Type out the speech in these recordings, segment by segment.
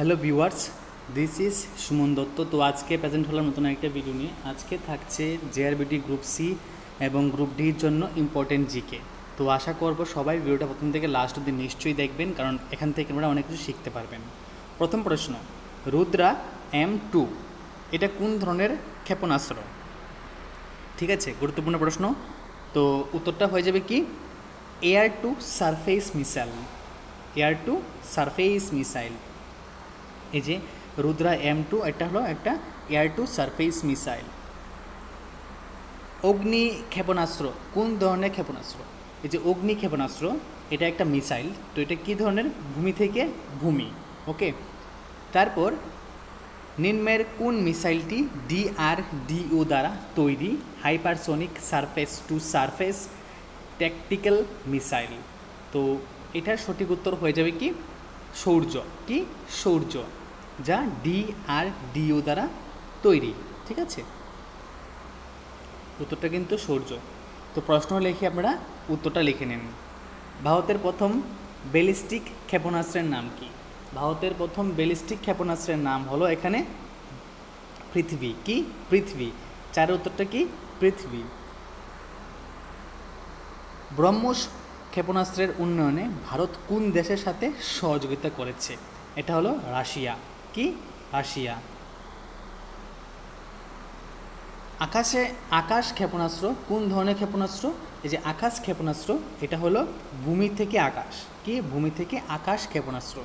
Hello viewers, this is Suman Dutta. তো আজকে present হলাম নতুন একটা ভিডিও নিয়ে। আজকে থাকছে জেআরবিটি গ্রুপ সি এবং গ্রুপ ডির জন্য ইম্পর্টেন্ট জিকে। তো আশা করব সবাই ভিডিওটা প্রথম থেকে লাস্ট অবধি নিশ্চয়ই দেখবেন, কারণ এখান থেকে আমরা অনেক কিছু শিখতে পারবেন। প্রথম প্রশ্ন, রুদ্রা M2 এটা কোন ধরনের ক্ষেপণাস্ত্র? ঠিক আছে, গুরুত্বপূর্ণ প্রশ্ন। তো উত্তরটা হয়ে যাবে কি air to surface missile. Air to surface missile. এই যে রুদ্রা M2 এটা হলো একটা এয়ার টু সারফেস মিসাইল। অগ্নি ক্ষেপণাস্ত্র কোন ধরনের ক্ষেপণাস্ত্র? এই যে অগ্নি ক্ষেপণাস্ত্র এটা একটা মিসাইল। তো এটা কী ধরনের? ভূমি থেকে ভূমি। ওকে, তারপর নিম্নের কোন মিসাইলটি DRDO দ্বারা তৈরি? Hypersonic surface two surface tactical missile. তো এটার সঠিক উত্তর হয়ে যাবে কি সৌর্য। কি সৌর্য, যা DRDO দ্বারা তৈরি। ঠিক আছে, উত্তরটা কিন্তু সৌর্য। তো প্রশ্ন লিখে আপনারা উত্তরটা লিখে নিন। ভারতের প্রথম ব্যালিস্টিক ক্ষেপণাস্ত্রের নাম কি? ভারতের প্রথম ব্যালিস্টিক ক্ষেপণাস্ত্রের নাম হলো এখানে পৃথিবী। কি পৃথিবী, চারের উত্তরটা কি পৃথিবী। ব্রহ্মোস ক্ষেপণাস্ত্রের উন্নয়নে ভারত কোন দেশের সাথে সহযোগিতা করেছে? এটা হলো রাশিয়া। কি রাশিয়া। আকাশ ক্ষেপণাস্ত্র কোন ধরনের ক্ষেপণাস্ত্র? এই যে আকাশ ক্ষেপণাস্ত্র এটা হলো ভূমি থেকে আকাশ। কি ভূমি থেকে আকাশ ক্ষেপণাস্ত্র।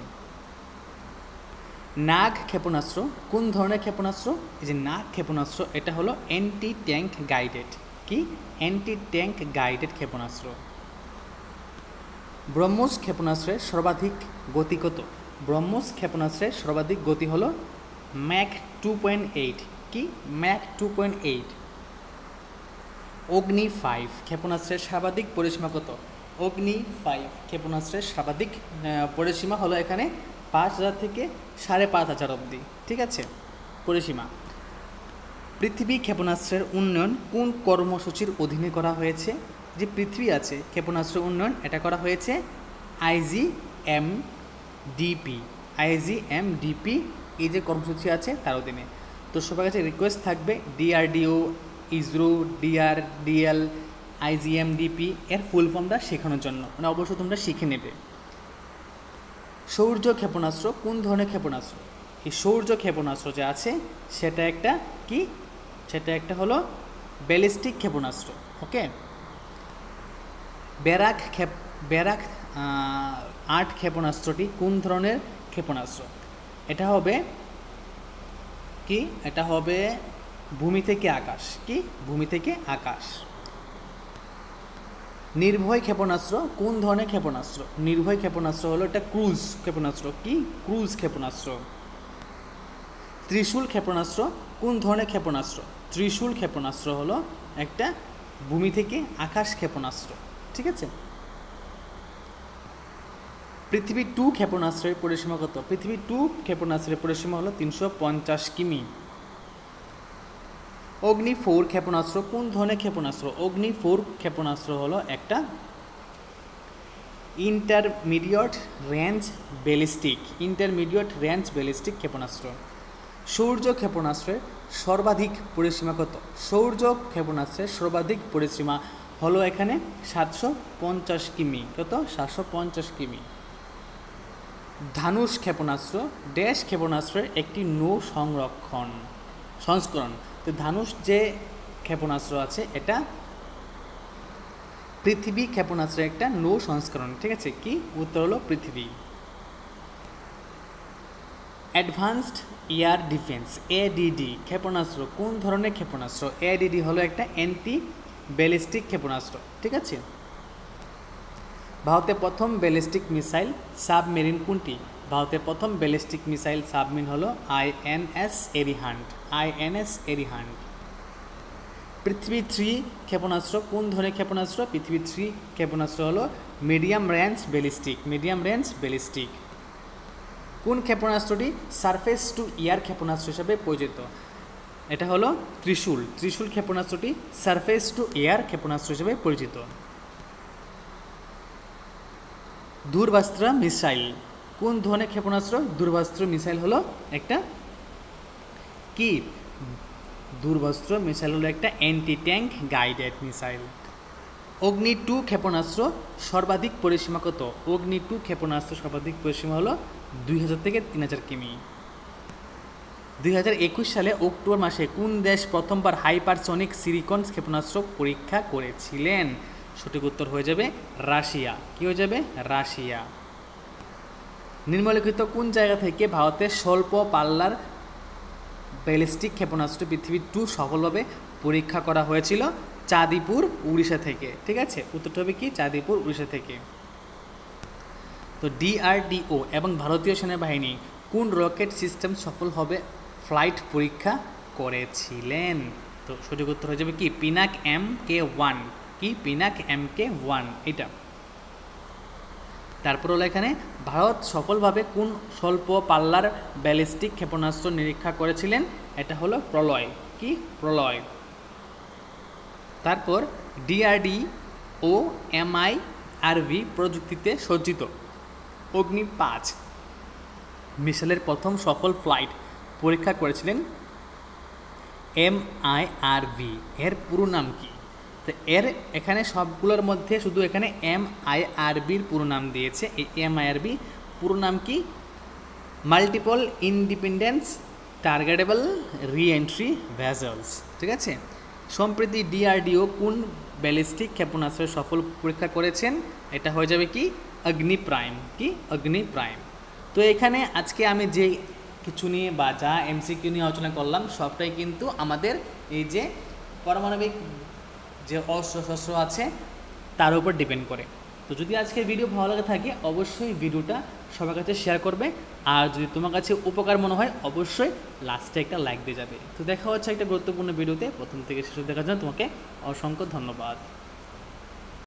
নাগ ক্ষেপণাস্ত্র কোন ধরনের ক্ষেপণাস্ত্র? এই যে নাগ ক্ষেপণাস্ত্র এটা হলো অ্যান্টি ট্যাঙ্ক গাইডেড। কি অ্যান্টি ট্যাঙ্ক গাইডেড ক্ষেপণাস্ত্র। ব্রহ্মোস ক্ষেপণাস্ত্রের সর্বাধিক গতি কত? ব্রহ্মোস ক্ষেপণাস্ত্রের সর্বাধিক গতি হলো ম্যাক 2.8। কি ম্যাক 2.8। অগ্নি 5 ক্ষেপণাস্ত্রের সর্বাধিক পরিসীমা কত? অগ্নি 5 ক্ষেপণাস্ত্রের সর্বাধিক পরিসীমা হলো এখানে 5000 থেকে 5500 অবধি। ঠিক আছে, পরিসীমা। পৃথিবী ক্ষেপণাস্ত্রের উন্নয়ন কোন কর্মসূচির অধীনে করা হয়েছে? যে পৃথিবী আছে ক্ষেপণাস্ত্র উন্নয়ন এটা করা হয়েছে IGMDP। IGMDP এই যে কর্মসূচি আছে তার অধীনে। তো সবার কাছে রিকোয়েস্ট থাকবে DRDO, ইসরো, DRDL, IGMDP এর ফুল ফর্মটা শেখানোর জন্য, মানে অবশ্যই তোমরা শিখে নেবে। সৌর্য ক্ষেপণাস্ত্র কোন ধরনের ক্ষেপণাস্ত্র? এই সৌর্য ক্ষেপণাস্ত্র যে আছে সেটা একটা কি, সেটা একটা হলো ব্যালিস্টিক ক্ষেপণাস্ত্র। ওকে, ব্যারাক 8 ক্ষেপণাস্ত্রটি কোন ধরনের ক্ষেপণাস্ত্র? এটা হবে কি, এটা হবে ভূমি থেকে আকাশ। কি ভূমি থেকে আকাশ। নির্ভয় ক্ষেপণাস্ত্র কোন ধরনের ক্ষেপণাস্ত্র? নির্ভয় ক্ষেপণাস্ত্র হলো এটা ক্রুজ ক্ষেপণাস্ত্র। কি ক্রুজ ক্ষেপণাস্ত্র। ত্রিশূল ক্ষেপণাস্ত্র কোন ধরনের ক্ষেপণাস্ত্র? ত্রিশূল ক্ষেপণাস্ত্র হলো একটা ভূমি থেকে আকাশ ক্ষেপণাস্ত্র। ঠিক আছে। পৃথিবী 2 ক্ষেপণাস্ত্রের পরিসীমা কত? পৃথিবী 2 ক্ষেপণাস্ত্রের পরিসীমা হলো 350 কিমি। অগ্নি 4 ক্ষেপণাস্ত্র কোন ধরনের ক্ষেপণাস্ত্র? অগ্নি 4 ক্ষেপণাস্ত্র হলো একটা intermediate range ballistic. Intermediate range ballistic ক্ষেপণাস্ত্র। সৌর্য ক্ষেপণাস্ত্রের সর্বাধিক পরিসীমা কত? সৌর্য ক্ষেপণাস্ত্রের সর্বাধিক পরিসীমা হলো এখানে 750 কিমি। কত? 750 কিমি। ধানুষ ক্ষেপণাস্ত্র ড্যাশ ক্ষেপণাস্ত্রের একটি নৌ সংস্করণ। তো ধানুষ যে ক্ষেপণাস্ত্র আছে এটা পৃথিবী ক্ষেপণাস্ত্রের একটা নৌ সংস্করণ। ঠিক আছে, কি উত্তর হলো পৃথিবী। অ্যাডভান্সড এয়ার ডিফেন্স ADD ক্ষেপণাস্ত্র কোন ধরনের ক্ষেপণাস্ত্র? ADD হলো একটা অ্যান্টি ব্যালিস্টিক ক্ষেপণাস্ত্র। ঠিক আছে। ভারতের প্রথম ব্যালিস্টিক মিসাইল সাবমেরিন কোনটি? ভারতের প্রথম ব্যালিস্টিক মিসাইল সাবমেরিন হলো INS এরিহান্ট। INS এরিহান্ট। পৃথিবী 3 ক্ষেপণাস্ত্র কোন ধরনের ক্ষেপণাস্ত্র? পৃথিবী 3 ক্ষেপণাস্ত্র হলো medium range ballistic. Medium range ballistic. কোন ক্ষেপণাস্ত্রটি সারফেস টু এয়ার ক্ষেপণাস্ত্র হিসাবে পরিচিত? এটা হলো ত্রিশূল। ত্রিশূল ক্ষেপণাস্ত্রটি সারফেস টু এয়ার ক্ষেপণাস্ত্র হিসেবে পরিচিত। দূরবাস্ত্রা মিসাইল কোন ধরনের ক্ষেপণাস্ত্র? দূরভাস্ত্র মিসাইল হলো একটা কি? দূরভাস্ত্র মিসাইল হলো একটা অ্যান্টি ট্যাঙ্ক গাইডেড মিসাইল। অগ্নি 2 ক্ষেপণাস্ত্র সর্বাধিক পরিসীমা কত? অগ্নি 2 ক্ষেপণাস্ত্র সর্বাধিক পরিসীমা হলো 2000 থেকে 3000 কিমি। 2021 সালে অক্টোবর মাসে কোন দেশ প্রথমবার হাইপারসনিক সিলিকন ক্ষেপণাস্ত্র পরীক্ষা করেছিলেন? সঠিক উত্তর হয়ে যাবে রাশিয়া। কি হয়ে যাবে? রাশিয়া। নিম্নলিখিত কোন জায়গা থেকে ভারতের স্বল্প পাল্লার ব্যালিস্টিক ক্ষেপণাস্ত্র পৃথিবী 2 সফলভাবে পরীক্ষা করা হয়েছিল? চাঁদিপুর, উড়িষ্যা থেকে। ঠিক আছে, উত্তরটা হবে কি? চাঁদিপুর, উড়িষ্যা থেকে। তো ডিআরডিও এবং ভারতীয় সেনাবাহিনী কোন রকেট সিস্টেম সফলভাবে ফ্লাইট পরীক্ষা করেছিলেন? তো সঠিক উত্তর হয়ে যাবে কি? পিনাক MK1। কি? পিনাক MK1 এটা। তারপর হলো এখানে ভারত সফলভাবে কোন স্বল্প পাল্লার ব্যালিস্টিক ক্ষেপণাস্ত্র নিরীক্ষা করেছিলেন? এটা হলো প্রলয়। কি? প্রলয়। তারপর ডিআরডি ও MIRV প্রযুক্তিতে সজ্জিত অগ্নি 5 মিসাইলের প্রথম সফল ফ্লাইট পরীক্ষা করেছিলেন MIRV। এর পুরো নাম কি? তো এর এখানে সবগুলোর মধ্যে শুধু এখানে MIRVর পুরো নাম দিয়েছে। এই MIRV পুরো নাম কি? Multiple independence targetable re-entry vessels. ঠিক আছে। সম্প্রতি ডিআরডিও কোন ব্যালিস্টিক ক্ষেপণাস্ত্রের সফল পরীক্ষা করেছেন? এটা হয়ে যাবে কি? অগ্নি প্রাইম। কি? অগ্নি প্রাইম। তো এখানে আজকে আমি যে কিছু নিয়ে বা যা MCQ নিয়ে আলোচনা করলাম সবটাই কিন্তু আমাদের এই যে পারমাণবিক যে অস্ত্র শস্ত্র আছে তার উপর ডিপেন্ড করে। তো যদি আজকের ভিডিও ভালো লাগে থাকে অবশ্যই ভিডিওটা সবার কাছে শেয়ার করবে, আর যদি তোমার কাছে উপকার মনে হয় অবশ্যই লাস্টে একটা লাইক দিয়ে যাবে। তো দেখা হচ্ছে একটা গুরুত্বপূর্ণ ভিডিওতে। প্রথম থেকে শেষ দেখার জন্য তোমাকে অসংখ্য ধন্যবাদ।